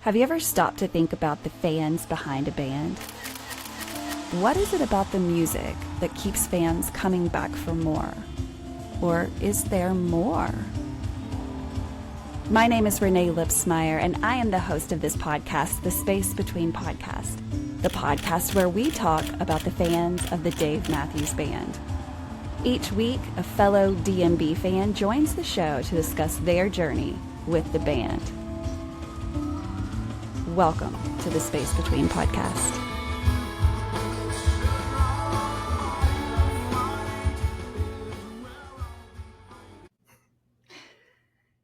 Have you ever stopped to think about the fans behind a band? What is it about the music that keeps fans coming back for more? Or is there more? My name is Renae Lipsmeyer, and I am the host of this podcast, The Space Between Podcast, the podcast where we talk about the fans of the Dave Matthews Band. Each week, a fellow DMB fan joins the show to discuss their journey with the band. Welcome to the Space Between Podcast.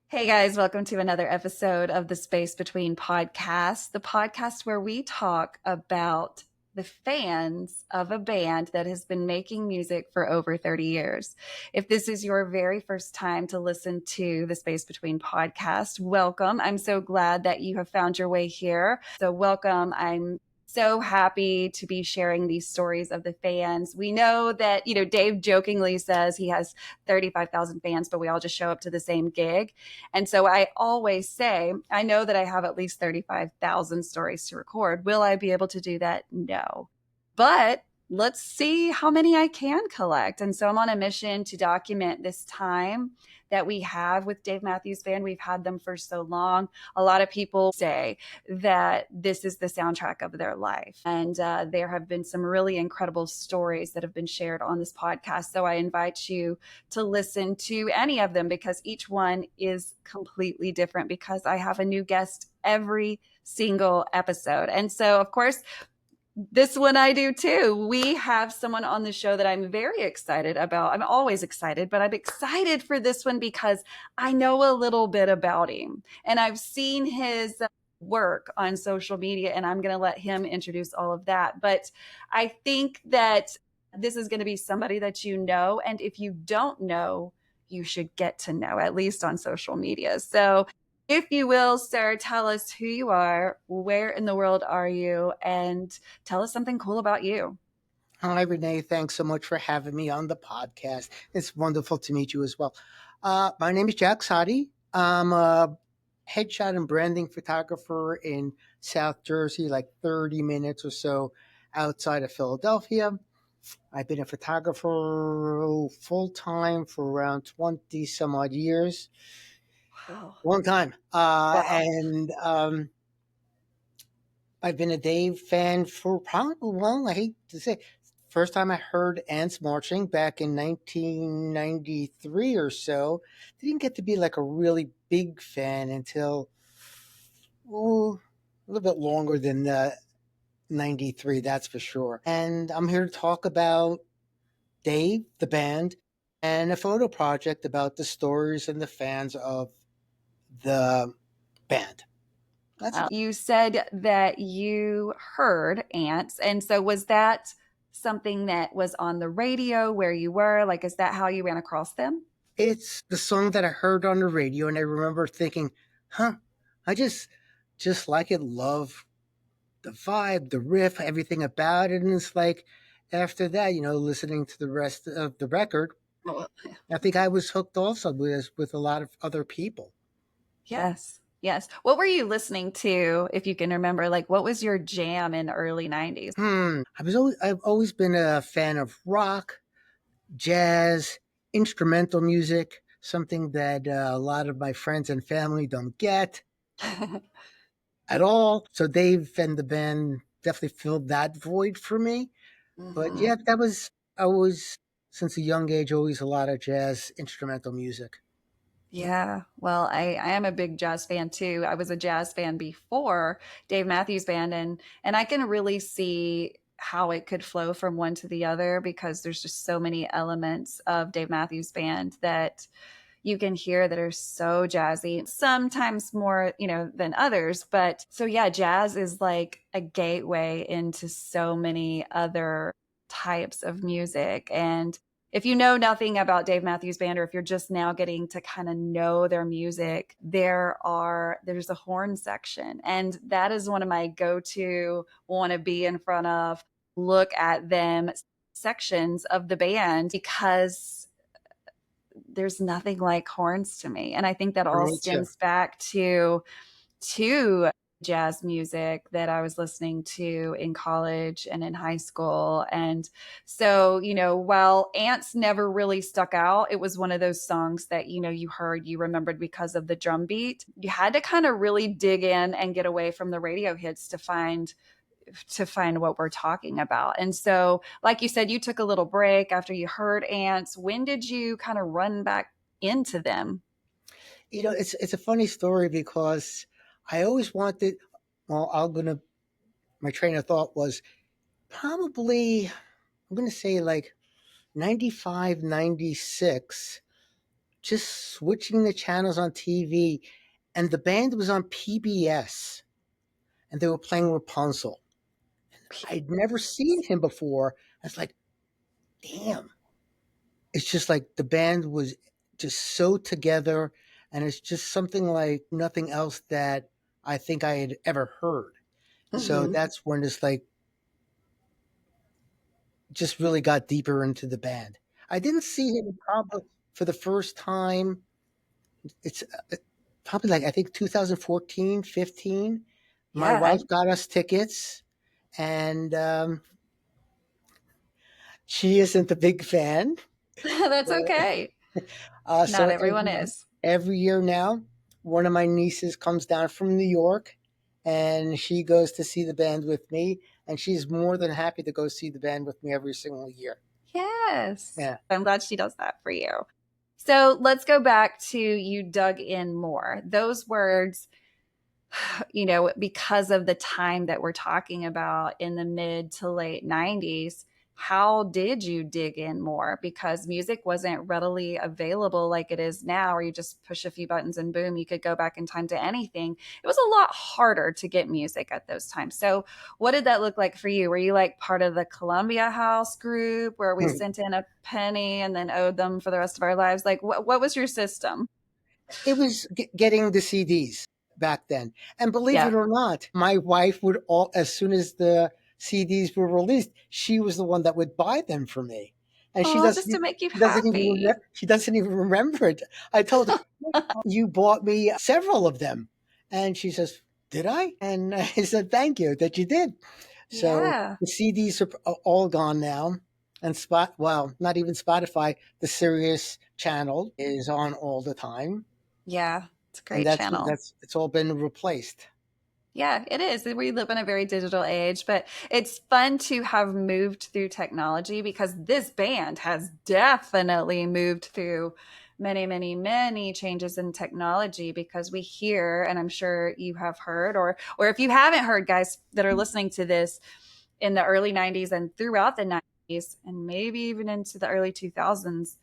Hey guys, welcome to another episode of the Space Between Podcast, the podcast where we talk about the fans of a band that has been making music for over 30 years. If this is your very first time to listen to the Space Between Podcast, welcome. I'm so glad that you have found your way here. So welcome. I'm so happy to be sharing these stories of the fans. We know that, Dave jokingly says he has 35,000 fans, but we all just show up to the same gig. And so I always say, I know that I have at least 35,000 stories to record. Will I be able to do that? No. But let's see how many I can collect. And so I'm on a mission to document this time that we have with Dave Matthews Band. We've had them for so long. A lot of people say that this is the soundtrack of their life. And there have been some really incredible stories that have been shared on this podcast. So I invite you to listen to any of them because each one is completely different because I have a new guest every single episode. And so, of course, this one I do too. We have someone on the show that I'm very excited about. I'm always excited, but I'm excited for this one because I know a little bit about him and I've seen his work on social media, and I'm going to let him introduce all of that. But I think that this is going to be somebody that you know, and if you don't know, you should get to know, at least on social media. So if you will, sir, tell us who you are, where in the world are you, and tell us something cool about you. Hi, Renee. Thanks so much for having me on the podcast. It's wonderful to meet you as well. My name is Jack Saady. I'm a headshot and branding photographer in South Jersey, like 30 minutes or so outside of Philadelphia. I've been a photographer full time for around 20 some odd years. Wow. Long time. Wow. And I've been a Dave fan for probably, well, I hate to say, first time I heard Ants Marching back in 1993 or so. Didn't get to be like a really big fan until a little bit longer than 93, that's for sure. And I'm here to talk about Dave, the band, and a photo project about the stories and the fans of the band. You said that you heard Ants. And so was that something that was on the radio where you were? Like, is that how you ran across them? It's the song that I heard on the radio, and I remember thinking, I just like it, love the vibe, the riff, everything about it. And it's like, after that, listening to the rest of the record, I think I was hooked also with a lot of other people. Yes. Yes. What were you listening to, if you can remember? Like, what was your jam in the early 90s? I've always been a fan of rock, jazz, instrumental music, something that a lot of my friends and family don't get at all. So Dave and the band definitely filled that void for me. But yeah, I was, since a young age, always a lot of jazz instrumental music. Yeah, well, I am a big jazz fan too. I was a jazz fan before Dave Matthews Band, and I can really see how it could flow from one to the other because there's just so many elements of Dave Matthews Band that you can hear that are so jazzy, sometimes more, than others. But so yeah, jazz is like a gateway into so many other types of music. And if you know nothing about Dave Matthews Band, or if you're just now getting to kind of know their music, there's a horn section. And that is one of my go-to, want to be in front of, look at them sections of the band because there's nothing like horns to me. And I think that all Me too. stems back to jazz music that I was listening to in college and in high school. And so, while Ants never really stuck out, it was one of those songs that, you heard, you remembered because of the drum beat. You had to kind of really dig in and get away from the radio hits to find what we're talking about. And so, like you said, you took a little break after you heard Ants. When did you kind of run back into them? It's a funny story because I always wanted. Well, my train of thought was probably I'm gonna say like 95, 96. Just switching the channels on TV, and the band was on PBS, and they were playing Rapunzel. I'd never seen him before. I was like, damn. It's just like the band was just so together, and it's just something like nothing else that I think I had ever heard. So Mm-hmm. that's when it's like just really got deeper into the band. I didn't see him probably for the first time. It's probably like I think 2014, 15. My Yeah, wife got us tickets, and she isn't a big fan. that's okay. So Not everyone is. every year now, one of my nieces comes down from New York, and she goes to see the band with me, and she's more than happy to go see the band with me every single year. Yes. Yeah. I'm glad she does that for you. So let's go back to you dug in more. Those words, because of the time that we're talking about in the mid to late 90s, how did you dig in more? Because music wasn't readily available like it is now, where you just push a few buttons and boom, you could go back in time to anything. It was a lot harder to get music at those times. So, what did that look like for you? Were you like part of the Columbia House group where we sent in a penny and then owed them for the rest of our lives? Like, what was your system? It was getting the CDs back then. And believe Yeah. it or not, my wife would all, as soon as the CDs were released, she was the one that would buy them for me. And Oh, just to make you happy. she doesn't even remember it. I told her, you bought me several of them. And she says, did I? And I said, thank you that you did. So Yeah. the CDs are all gone now. And well, not even Spotify, the Sirius channel is on all the time. Yeah. It's a And great channel. it's all been replaced. Yeah, it is. We live in a very digital age, but it's fun to have moved through technology because this band has definitely moved through many, many, many changes in technology because we hear, and I'm sure you have heard, or if you haven't heard, guys that are listening to this in the early 90s and throughout the 90s, and maybe even into the early 2000s,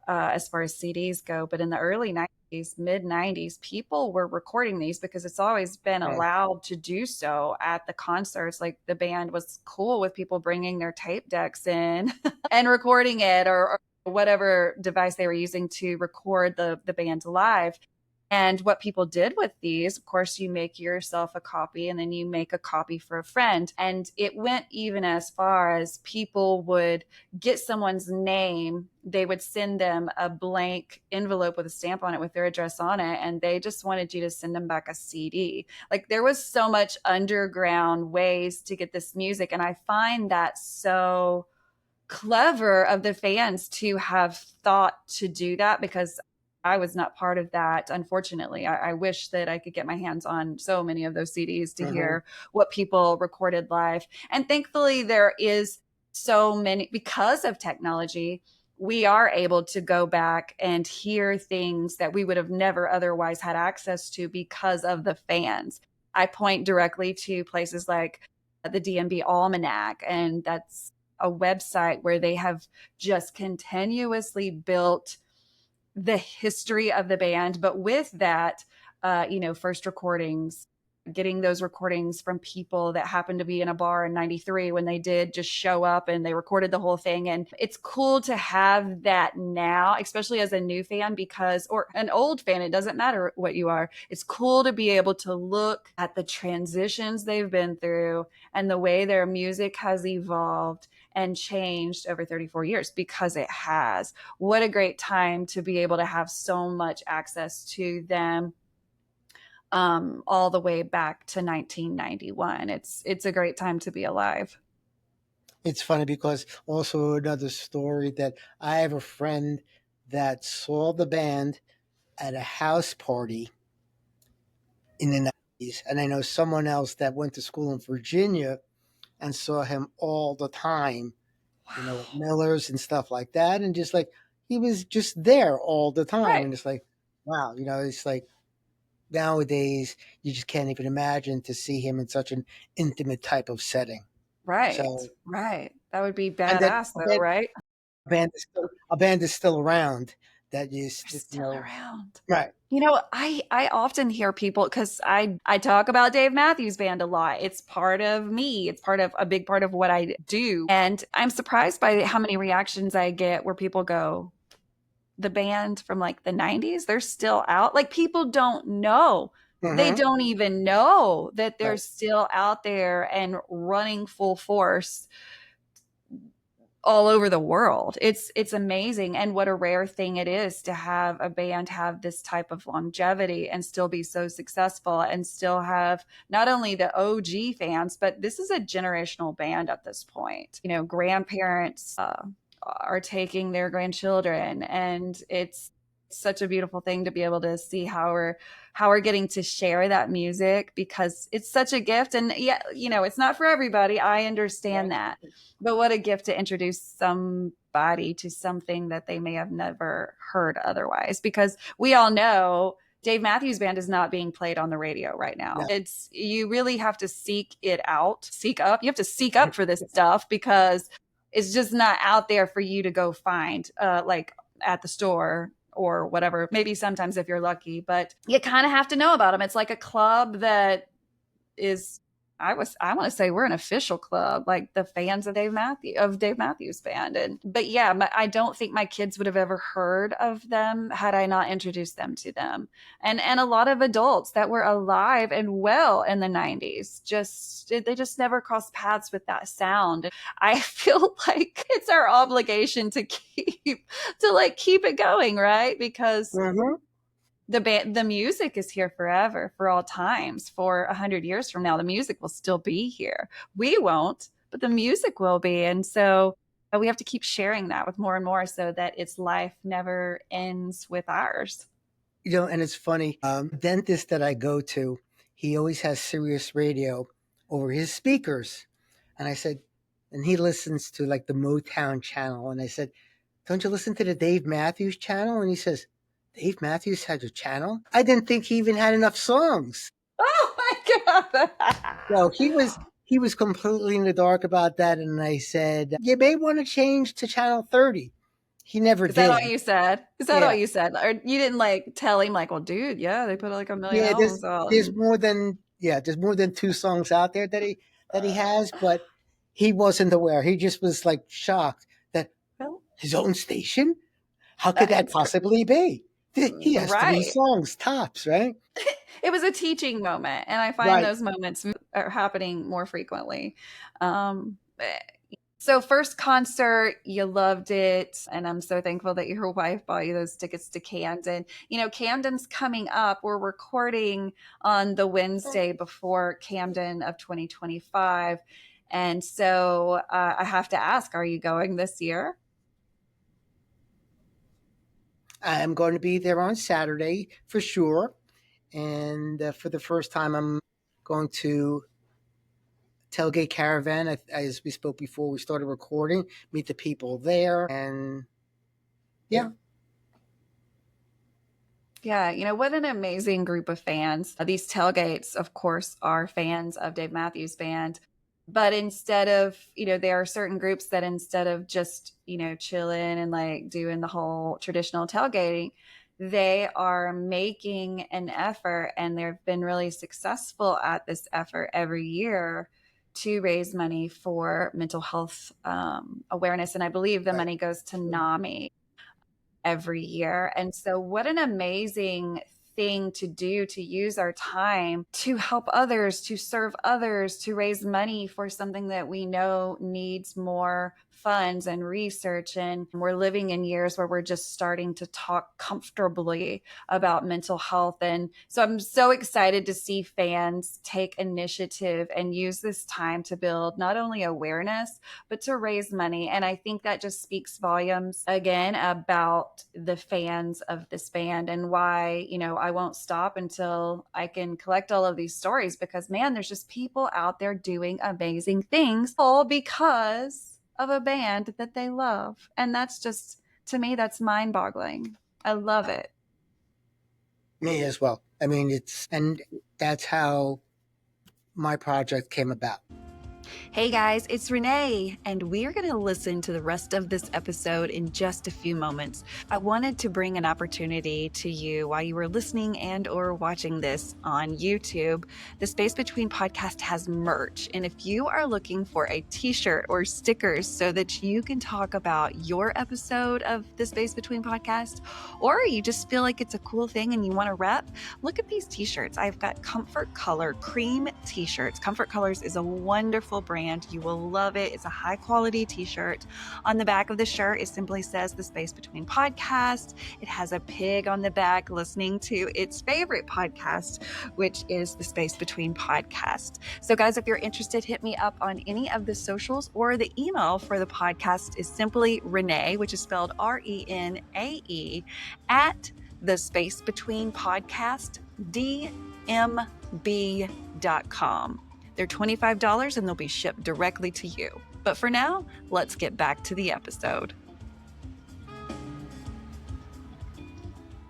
as far as CDs go, but in the early 90s, mid 90s, people were recording these because it's always been Uh, allowed to do so at the concerts. Like the band was cool with people bringing their tape decks in and recording it, or whatever device they were using to record the band live. And what people did with these, of course, you make yourself a copy and then you make a copy for a friend. And it went even as far as people would get someone's name, they would send them a blank envelope with a stamp on it with their address on it, and they just wanted you to send them back a CD. Like there was so much underground ways to get this music. And I find that so clever of the fans to have thought to do that because I was not part of that. Unfortunately, I wish that I could get my hands on so many of those CDs to mhm. hear what people recorded live. And thankfully, there is so many because of technology. We are able to go back and hear things that we would have never otherwise had access to because of the fans. I point directly to places like the DMB Almanac, and that's a website where they have just continuously built the history of the band, but with that, first recordings, getting those recordings from people that happened to be in a bar in 93 when they did just show up and they recorded the whole thing. And it's cool to have that now, especially as a new fan, because, or an old fan, it doesn't matter what you are. It's cool to be able to look at the transitions they've been through and the way their music has evolved and changed over 34 years because it has. What a great time to be able to have so much access to them all the way back to 1991. It's a great time to be alive. It's funny because also another story that I have a friend that saw the band at a house party in the 90s. And I know someone else that went to school in Virginia and saw him all the time, at Wow. Miller's and stuff like that. And just like, he was just there all the time. Right. And it's like, wow, it's like nowadays, you just can't even imagine to see him in such an intimate type of setting. Right. So, Right. That would be and then badass though, right? a band is still around that is, They're still around. right. I often hear people because I talk about Dave Matthews Band a lot. It's part of me. It's part of a big part of what I do. And I'm surprised by how many reactions I get where people go, the band from like the 90s, they're still out. Like people don't know. They Hmm. don't even know that they're Right. still out there and running full force all over the world. It's amazing, and what a rare thing it is to have a band have this type of longevity and still be so successful and still have not only the OG fans, but this is a generational band at this point. Grandparents are taking their grandchildren, and it's such a beautiful thing to be able to see how we're getting to share that music because it's such a gift. And yeah, it's not for everybody. I understand Right. that, but what a gift to introduce somebody to something that they may have never heard otherwise. Because we all know Dave Matthews Band is not being played on the radio right now. No. You really have to seek it out, seek up. You have to seek up for this stuff because it's just not out there for you to go find, like at the store or whatever. Maybe sometimes if you're lucky, but you kind of have to know about them. It's like a club that is I want to say we're an official club, like the fans of Dave Matthews Band. And but yeah, I don't think my kids would have ever heard of them had I not introduced them to them. And a lot of adults that were alive and well in the 90s they just never crossed paths with that sound. I feel like it's our obligation to keep it going, right? Because Hmm. the music is here forever, for all times. For 100 years from now, the music will still be here. We won't, but the music will be. And so we have to keep sharing that with more and more so that its life never ends with ours. And it's funny. Dentist that I go to, he always has Sirius Radio over his speakers, and I said, and he listens to like the Motown channel, and I said, "Don't you listen to the Dave Matthews channel?" And he says, "Dave Matthews has a channel." I didn't think he even had enough songs. Oh my God. So he was completely in the dark about that, and I said, "You may want to change to channel 30." He never Is that all did. you said? Is that all Yeah. you said? Or you didn't like tell him, like, well, dude, yeah, they put like a million Yeah, there's albums out. there's And, more than yeah, there's more than two songs out there that he has, but he wasn't aware. He just was like shocked that well, his own station? How could that it's possibly be? He has three right. songs tops, right? It was a teaching moment, and I find Right. those moments are happening more frequently. Um, so first concert, you loved it, and I'm so thankful that your wife bought you those tickets to Camden. Camden's coming up. We're recording on the Wednesday before Camden of 2025, and so I have to ask: are you going this year? I'm going to be there on Saturday for sure, and for the first time, I'm going to Tailgate Caravan. As we spoke before we started recording, meet the people there, and yeah, Yeah, what an amazing group of fans. These tailgates, of course, are fans of Dave Matthews Band. But instead of, there are certain groups that instead of just, chilling and like doing the whole traditional tailgating, they are making an effort and they've been really successful at this effort every year to raise money for mental health awareness. And I believe the right. money goes to NAMI every year. And so, what an amazing thing to do, to use our time to help others, to serve others, to raise money for something that we know needs more funds and research. And we're living in years where we're just starting to talk comfortably about mental health. And so I'm so excited to see fans take initiative and use this time to build not only awareness, but to raise money. And I think that just speaks volumes again about the fans of this band and why, I won't stop until I can collect all of these stories because, man, there's just people out there doing amazing things all because of a band that they love. And that's just, to me, that's mind boggling. I love it. Me as well. I mean, and that's how my project came about. Hey guys, it's Renae, and we are going to listen to the rest of this episode in just a few moments. I wanted to bring an opportunity to you while you were listening and or watching this on YouTube. The Space Between podcast has merch, and if you are looking for a t-shirt or stickers so that you can talk about your episode of the Space Between podcast, or you just feel like it's a cool thing and you want to rep, look at these t-shirts. I've got Comfort Color cream t-shirts. Comfort Colors is a wonderful brand. You will love it. It's a high quality t-shirt. On the back of the shirt, it simply says The Space Between podcast. It has a pig on the back listening to its favorite podcast, which is The Space Between podcast. So guys, if you're interested, hit me up on any of the socials, or the email for the podcast is simply Renae, which is spelled Renae, at the Space Between podcast, dmb.com. They're $25 and they'll be shipped directly to you. But for now, let's get back to the episode.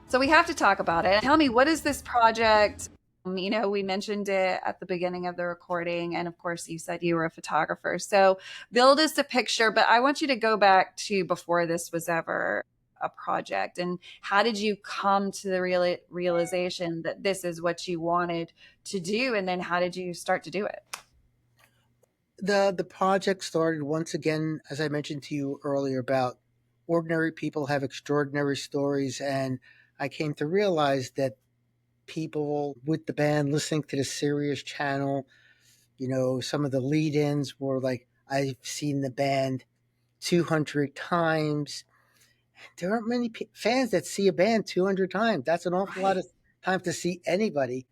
So we have to talk about it. Tell me, what is this project? We mentioned it at the beginning of the recording. And of course, you said you were a photographer. So build us a picture, but I want you to go back to before this was ever a project. And how did you come to the realization that this is what you wanted to do? And then how did you start to do it? The project started once again, as I mentioned to you earlier, about ordinary people have extraordinary stories, and I came to realize that people with the band listening to the Sirius channel, some of the lead-ins were like, I've seen the band 200 times. There aren't many fans that see a band 200 times. That's an awful lot Right. of time to see anybody.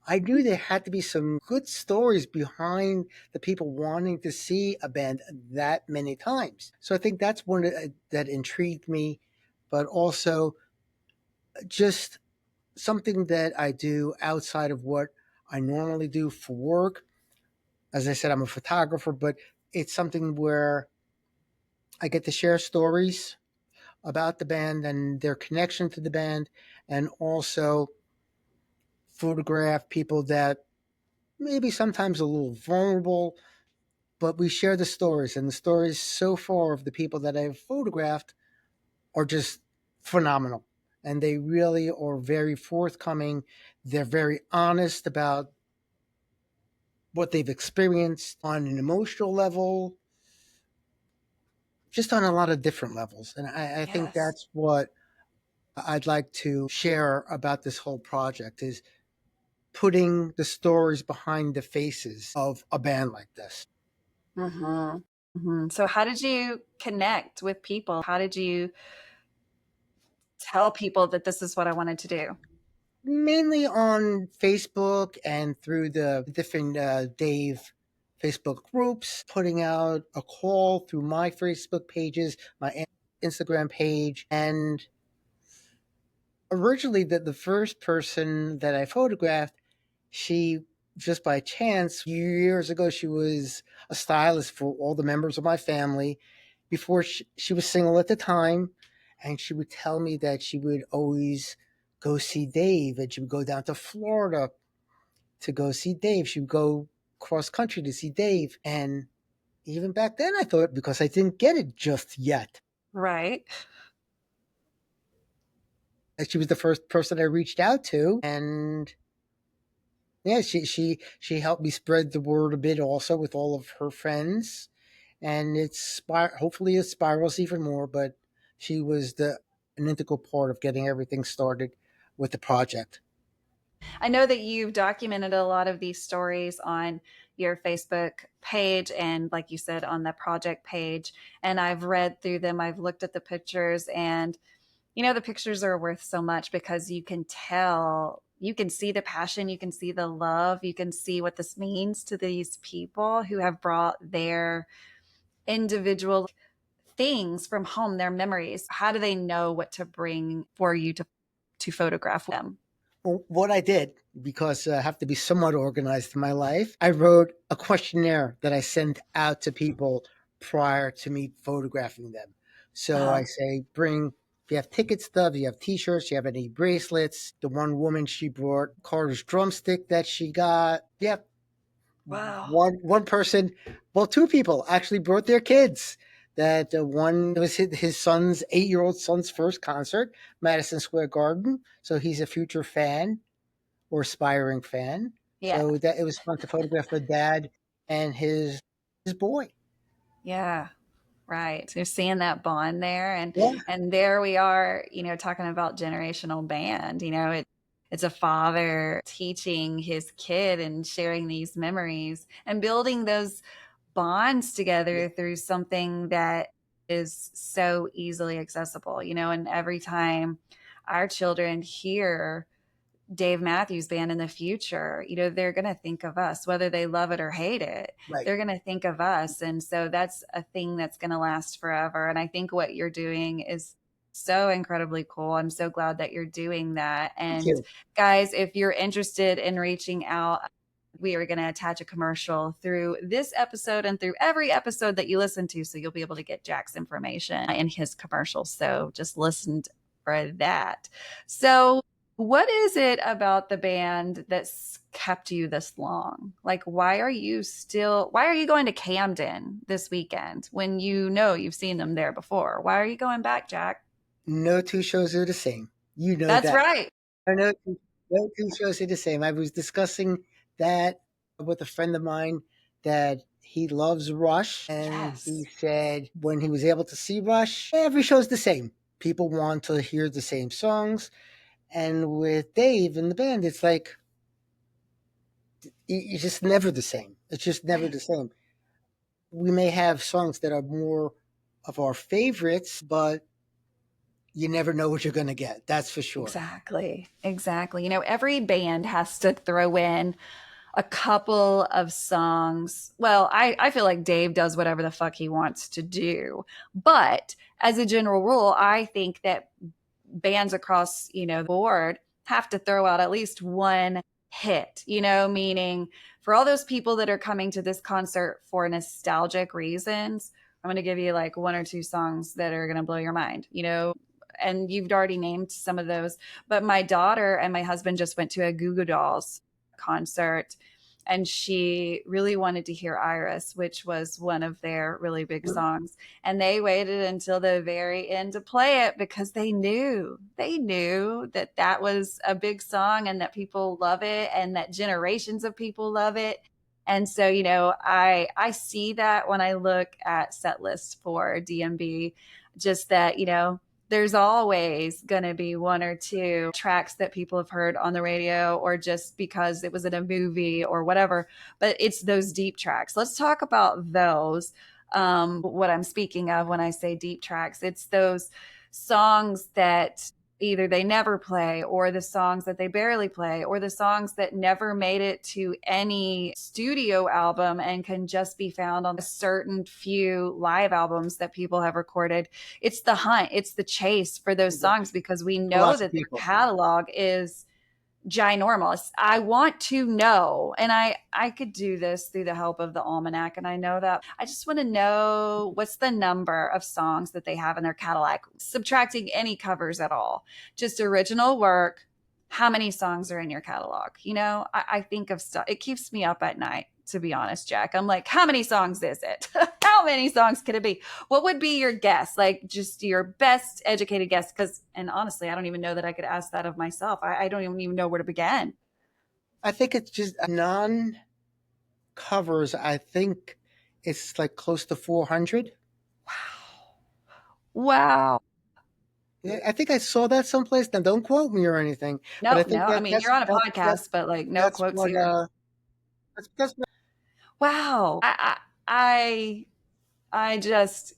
I knew there had to be some good stories behind the people wanting to see a band that many times. So I think that's one that intrigued me, but also just something that I do outside of what I normally do for work. As I said, I'm a photographer, but it's something where I get to share stories about the band and their connection to the band, and also photograph people that maybe sometimes a little vulnerable, but we share the stories, and the stories so far of the people that I've photographed are just phenomenal. And they really are very forthcoming. They're very honest about what they've experienced on an emotional level, just on a lot of different levels. And I think Yes. that's what I'd like to share about this whole project is putting the stories behind the faces of a band like this. Mm-hmm. Mm-hmm. So how did you connect with people? How did you tell people that this is what I wanted to do? Mainly on Facebook and through the different Dave Facebook groups, putting out a call through my Facebook pages, my Instagram page. And originally, the first person that I photographed, she just by chance, years ago, she was a stylist for all the members of my family. Before she was single at the time, and she would tell me that she would always go see Dave, and she would go down to Florida to go see Dave. She would go cross country to see Dave. And even back then, I thought because I didn't get it just yet, Right. that she was the first person I reached out to. And yeah, she helped me spread the word a bit also with all of her friends. And hopefully it spirals even more, but she was an integral part of getting everything started with the project. I know that you've documented a lot of these stories on your Facebook page and, like you said, on the project page. And I've read through them, I've looked at the pictures, and the pictures are worth so much because you can tell, you can see the passion, you can see the love, you can see what this means to these people who have brought their individual things from home, their memories. How do they know what to bring for you to photograph them? Well, what I did, because I have to be somewhat organized in my life, I wrote a questionnaire that I sent out to people prior to me photographing them. So I Uh-huh. say, bring, if you have ticket stubs, you have t shirts, you have any bracelets. The one woman, she brought Carter's drumstick that she got. Yeah, Wow. one person, well, two people actually brought their kids. That one was his son's 8-year-old son's first concert, Madison Square Garden. So he's a future fan or aspiring fan. Yeah. So that it was fun to photograph the dad and his boy. Yeah. Right. So seeing that bond there, Yeah, and there we are, talking about generational band, it's a father teaching his kid and sharing these memories and building those bonds yeah, together through something that is so easily accessible, and every time our children hear Dave Matthews Band in the future, they're going to think of us, whether they love it or hate it. right. They're going to think of us. And so that's a thing that's going to last forever. And I think what you're doing is so incredibly cool. I'm so glad that you're doing that. Thank And you. guys, if you're interested in reaching out, we are going to attach a commercial through this episode and through every episode that you listen to. So you'll be able to get Jack's information in his commercials. So just listen for that. So, what is it about the band that's kept you this long? Like, why are you going to Camden this weekend when you've seen them there before? Why are you going back, Jack? No two shows are the same. You know That's that. right. No, no two shows are the same. I was discussing that with a friend of mine that he loves Rush, and he Yes, said when he was able to see Rush, every show's the same. People want to hear the same songs, and with Dave and the band, it's like it's just never the same. It's just never right. the same. We may have songs that are more of our favorites, but you never know what you're going to get. That's for sure. Exactly. Exactly. Every band has to throw in a couple of songs. Well, I feel like Dave does whatever the fuck he wants to do. But as a general rule, I think that bands across, the board have to throw out at least one hit, meaning for all those people that are coming to this concert for nostalgic reasons, I'm going to give you like one or two songs that are going to blow your mind, and you've already named some of those. But my daughter and my husband just went to a Goo Goo Dolls concert, and she really wanted to hear Iris, which was one of their really big songs. And they waited until the very end to play it because they knew that that was a big song and that people love it and that generations of people love it. And so, I see that when I look at set lists for DMB, just that, there's always going to be one or two tracks that people have heard on the radio or just because it was in a movie or whatever, but it's those deep tracks. Let's talk about those. What I'm speaking of when I say deep tracks, it's those songs that either they never play or the songs that they barely play or the songs that never made it to any studio album and can just be found on a certain few live albums that people have recorded. It's the hunt, it's the chase for those songs because we For know lots of that their people. catalog is ginormous. I want to know, and I could do this through the help of the almanac, and I know that. I just want to know what's the number of songs that they have in their catalog, subtracting any covers at all, just original work. How many songs are in your catalog? I think of stuff. It keeps me up at night, to be honest, Jack. I'm like, how many songs is it? How many songs could it be? What would be your guess? Like just your best educated guess? Because, and honestly, I don't even know that I could ask that of myself. I don't even know where to begin. I think it's just non covers. I think it's like close to 400. Wow. Wow. I think I saw that someplace. Now, don't quote me or anything, but I No, think no. I mean, you're on a podcast, but like no that's quotes what here. that's what Wow. I just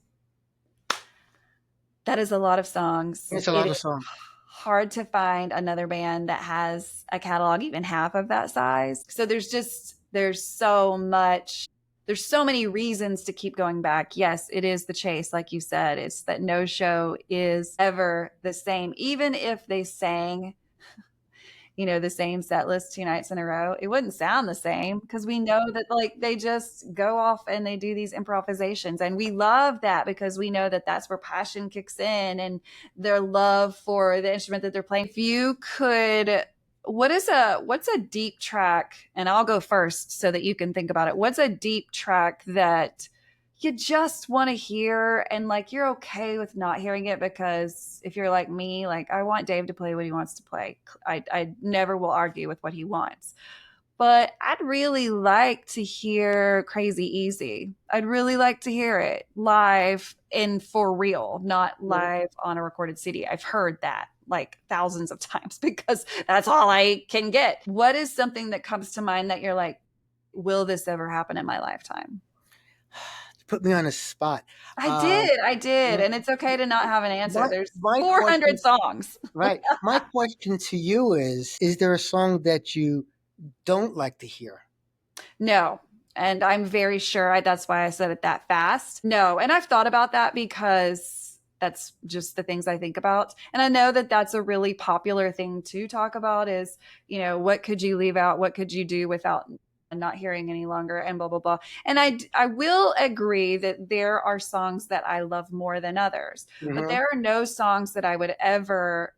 that is a lot of songs. it's a It lot is of songs. hard to find another band that has a catalog even half of that size. So there's so much there's so many reasons to keep going back. Yes, it is the chase, like you said. It's that no show is ever the same. Even if they sang the same set list 2 nights in a row, it wouldn't sound the same because we know that like they just go off and they do these improvisations. And we love that because we know that that's where passion kicks in and their love for the instrument that they're playing. If you could, what's a deep track? And I'll go first so that you can think about it. What's a deep track that you just want to hear and like you're okay with not hearing it because if you're like me, like I want Dave to play what he wants to play. I never will argue with what he wants. But I'd really like to hear Crazy Easy. I'd really like to hear it live and for real, not Mhm. live on a recorded CD. I've heard that like thousands of times because that's all I can get. What is something that comes to mind that you're like, will this ever happen in my lifetime? Put me on a spot. Uh, I did, m- and it's okay to not have an answer. my There's my 400 question, songs. right? My question to you is there a song that you don't like to hear? No, and I'm very sure that's why I said it that fast. No, and I've thought about that because that's just the things I think about. And I know that that's a really popular thing to talk about is, what could you leave out? What could you do without not hearing any longer and blah blah blah. And I will agree that there are songs that I love more than others, but Hmm. there are no songs that I would ever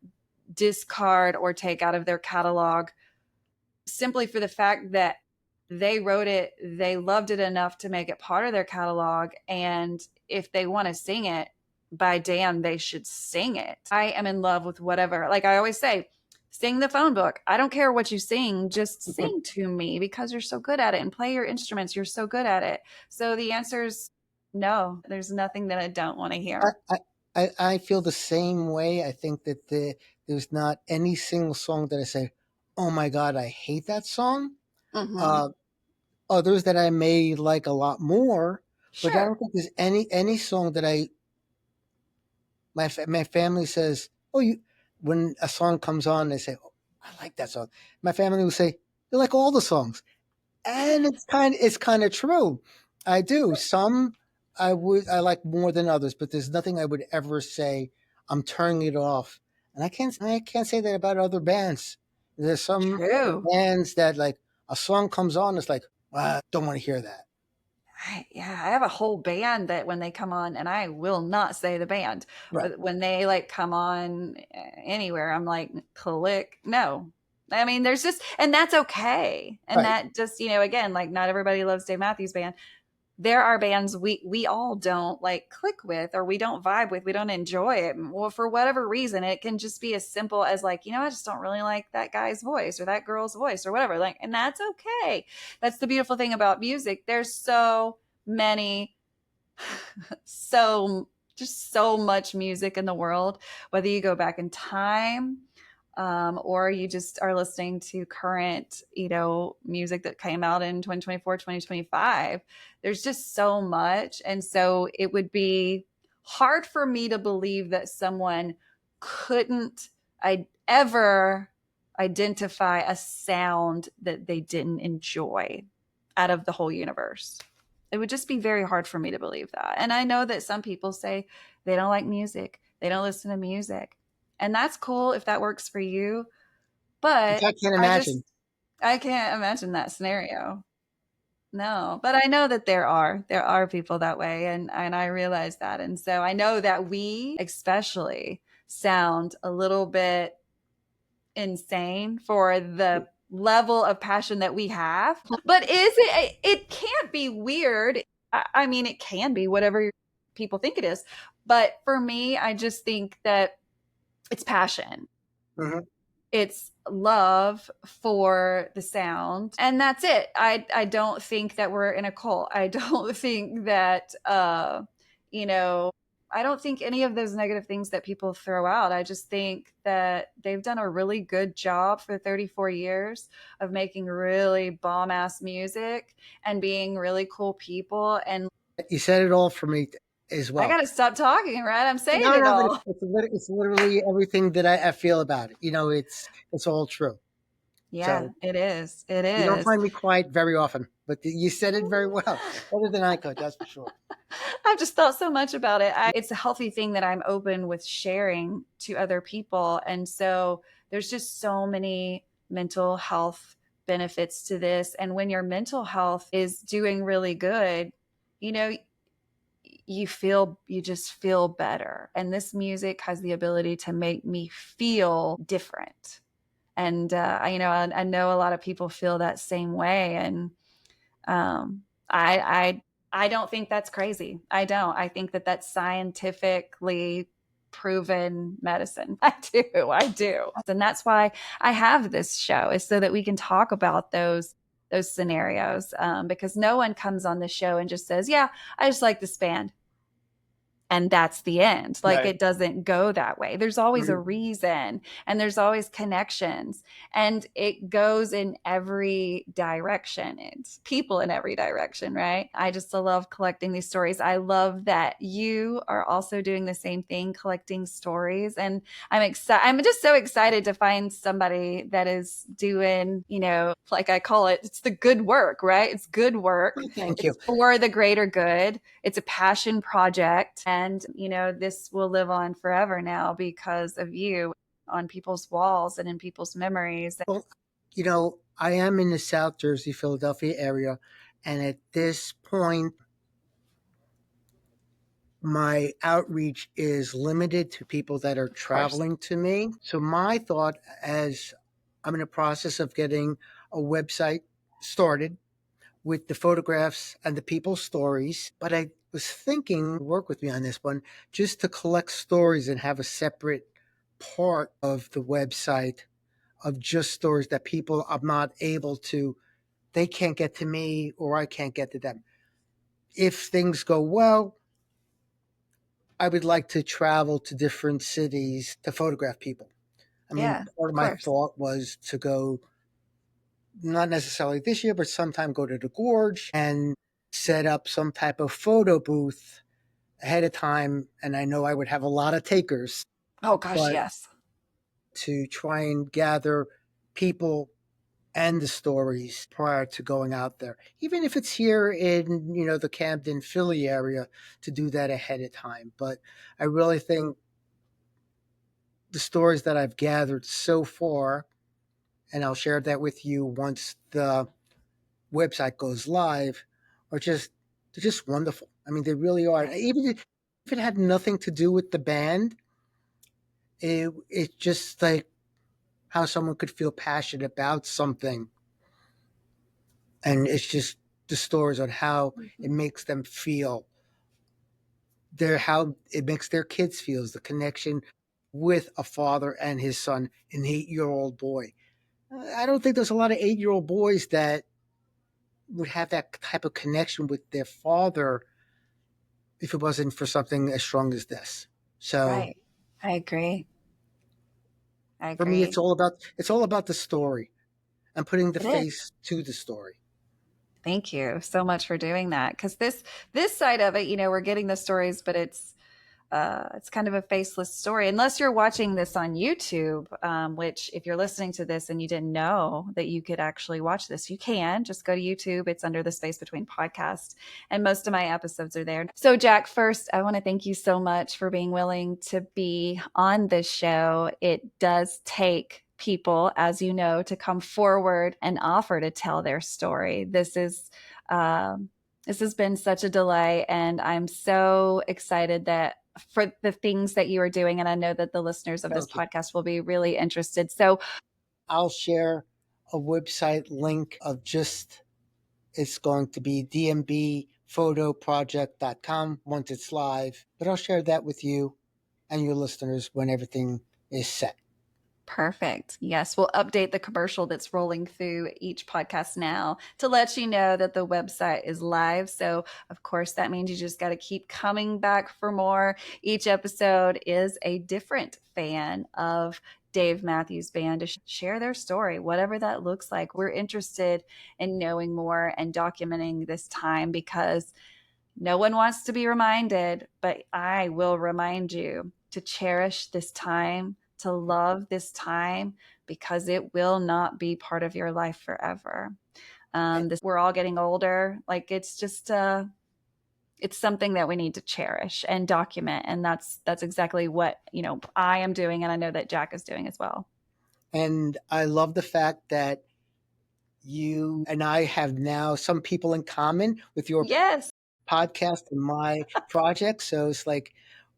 discard or take out of their catalog simply for the fact that they wrote it, they loved it enough to make it part of their catalog. And if they want to sing it, by damn, they should sing it. I am in love with whatever. Like I always say, sing the phone book. I don't care what you sing, just sing to me because you're so good at it and play your instruments. You're so good at it. So the answer is no, there's nothing that I don't want to I, hear. I I feel the same way. I think that there's not any single song that I say, "Oh my God, I hate that song." Mm-hmm. Uh, Others that I may like a lot more, but I Sure. don't think there's any song that my family says, "Oh, you." When a song comes on, they say, "Oh, I like that song." My family will say, "You like all the songs," and it's kind of true. I do some. I like more than others, but there's nothing I would ever say I'm turning it off. And I can't say that about other bands. There's some True. bands that like a song comes on, it's like, don't want to hear that. Yeah, I have a whole band that when they come on, and I will not say the band, Right, but when they like come on anywhere, I'm like, click, no. I mean, there's just, and that's okay. And right. that just, again, like not everybody loves Dave Matthews Band. There are bands we all don't like click with, or we don't vibe with, we don't enjoy it. Well, for whatever reason, it can just be as simple as like, I just don't really like that guy's voice or that girl's voice or whatever. Like, and that's okay. That's the beautiful thing about music. There's so many so just so much music in the world, whether you go back in time, or you just are listening to current music that came out in 2024, 2025. There's just so much, and so it would be hard for me to believe that someone couldn't I ever identify a sound that they didn't enjoy out of the whole universe. It would just be very hard for me to believe that. And I know that some people say they don't like music, they don't listen to music. And that's cool if that works for you. Which But I can't I just, imagine. I can't imagine that scenario. No, but I know that there are people that way, and I realize that. And so I know that we especially sound a little bit insane for the level of passion that we have. But it can't be weird. I mean, it can be whatever people think it is. But for me, I just think that it's passion. Hmm. It's love for the sound. And that's it. I don't think that we're in a cult. I don't think that you know I don't think any of those negative things that people throw out. I just think that they've done a really good job for 34 years of making really bomb ass music and being really cool people. And You said it all for me as I well. got to stop talking, right? I'm saying No, it no, but all. it's literally everything that I feel about it. It's all true. Yeah, So it is. It you don't is. find me quiet very often, but you said it very well, better than I could. That's for sure. I've just thought so much about it. It's a healthy thing that I'm open with sharing to other people. And so there's just so many mental health benefits to this. And when your mental health is doing really good, you know, you just feel better. And this music has the ability to make me feel different. And, I know a lot of people feel that same way. And um, I don't think that's crazy. I don't. I think that that's scientifically proven medicine. I do. I do. And that's why I have this show, is so that we can talk about those scenarios, because no one comes on the show and just says, "Yeah, I just like this band." And that's the end. Like, Right. it doesn't go that way. There's always a Mhm. reason, and there's always connections, and it goes in every direction. It's people in every direction, right? I just love collecting these stories. I love that you are also doing the same thing, collecting stories. And I'm excited. I'm just so excited to find somebody that is doing, like I call it, it's the good work, right? It's good work. Well, thank you. It's for the greater good. It's a passion project. And, this will live on forever now because of you, on people's walls and in people's memories. Well, I am in the South Jersey, Philadelphia area, and at this point, my outreach is limited to people that are Of course. traveling to me. So my thought, as I'm in the process of getting a website started with the photographs and the people's stories, but I was thinking, work with me on this one, just to collect stories and have a separate part of the website of just stories that people are not able to, they can't get to me or I can't get to them. If things go well, I would like to travel to different cities to photograph people. I mean, Yeah, part of of my course. thought was to go, not necessarily this year, but sometime go to the gorge and set up some type of photo booth ahead of time. And I know I would have a lot of takers, Oh, gosh, but yes. to try and gather people and the stories prior to going out there, even if it's here in the Camden, Philly area, to do that ahead of time. But I really think the stories that I've gathered so far, and I'll share that with you once the website goes live, are just they're just wonderful. I mean, they really are. Right. Even if it had nothing to do with the band, it's just like how someone could feel passionate about something, and it's just the stories on how it Mhm. makes them feel, their how it makes their kids feel, the connection with a father and his son, an 8-year-old boy. I don't think there's a lot of 8-year-old boys that would have that type of connection with their father if it wasn't for something as strong as this. So Right. I agree. I for me, agree. it's all about the story and putting the It is. face to the story. Thank you so much for doing that. Because this side of it, we're getting the stories, but it's kind of a faceless story unless you're watching this on YouTube, which if you're listening to this and you didn't know that you could actually watch this, you can just go to YouTube. It's under the Space Between podcast, and most of my episodes are there. So Jack, first I want to thank you so much for being willing to be on this show. It does take people, as you know, to come forward and offer to tell their story. This has been such a delay, and I'm so excited that for the things that you are doing. And I know that the listeners of this Thank you. podcast will be really interested. So, I'll share a website link of just, it's going to be dmbphotoproject.com once it's live, but I'll share that with you and your listeners when everything is set. Perfect. Yes, we'll update the commercial that's rolling through each podcast now to let you know that the website is live. So, of course, that means you just got to keep coming back for more. Each episode is a different fan of Dave Matthews Band to share their story, whatever that looks like. We're interested in knowing more and documenting this time because no one wants to be reminded, but I will remind you to cherish this time, to love this time, because it will not be part of your life forever. We're all getting older. Like it's just it's something that we need to cherish and document, and that's exactly what I am doing, and I know that Jack is doing as well. And I love the fact that you and I have now some people in common with your Yes. podcast and my project. So it's like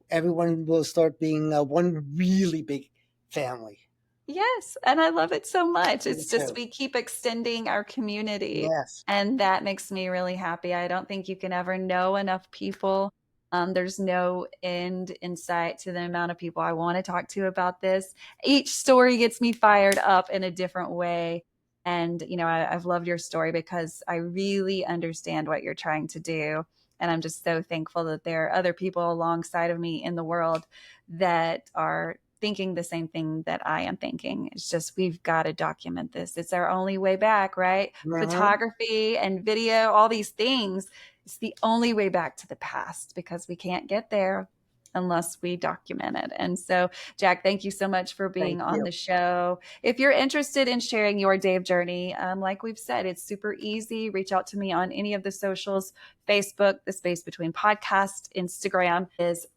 everyone will start being one really big family. Yes, and I love it so much. Me It's just too. we keep extending our community, Yes. and that makes me really happy. I don't think you can ever know enough people. There's no end in sight to the amount of people I want to talk to about this. Each story gets me fired up in a different way. And, I've loved your story because I really understand what you're trying to do. And I'm just so thankful that there are other people alongside of me in the world that are thinking the same thing that I am thinking. It's just we've got to document this. It's our only way back, right? Mhm. Photography and video, all these things. It's the only way back to the past because we can't get there unless we document it. And so, Jack, thank you so much for Thank being on you. the show. If you're interested in sharing your Dave journey, like we've said, it's super easy. Reach out to me on any of the socials: Facebook, The Space Between Podcast; Instagram is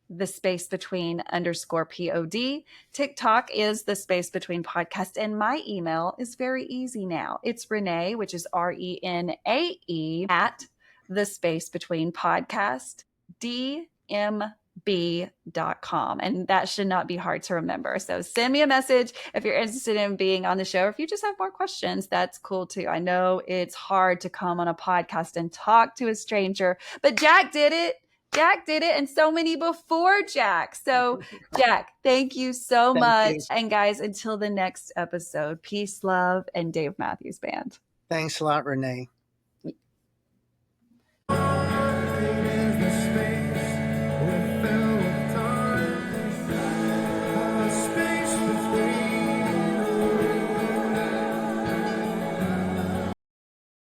the space between underscore pod. TikTok is the space between podcast. And my email is very easy now. It's Renae, which is Renae at the space between podcast, dmb.com. And that should not be hard to remember. So send me a message if you're interested in being on the show. Or if you just have more questions, that's cool too. I know it's hard to come on a podcast and talk to a stranger, but Jack did it. Jack did it, and so many before Jack. So, Jack, thank you so Thank much. you. And guys, until the next episode, peace, love, and Dave Matthews Band. Thanks a lot, Renee.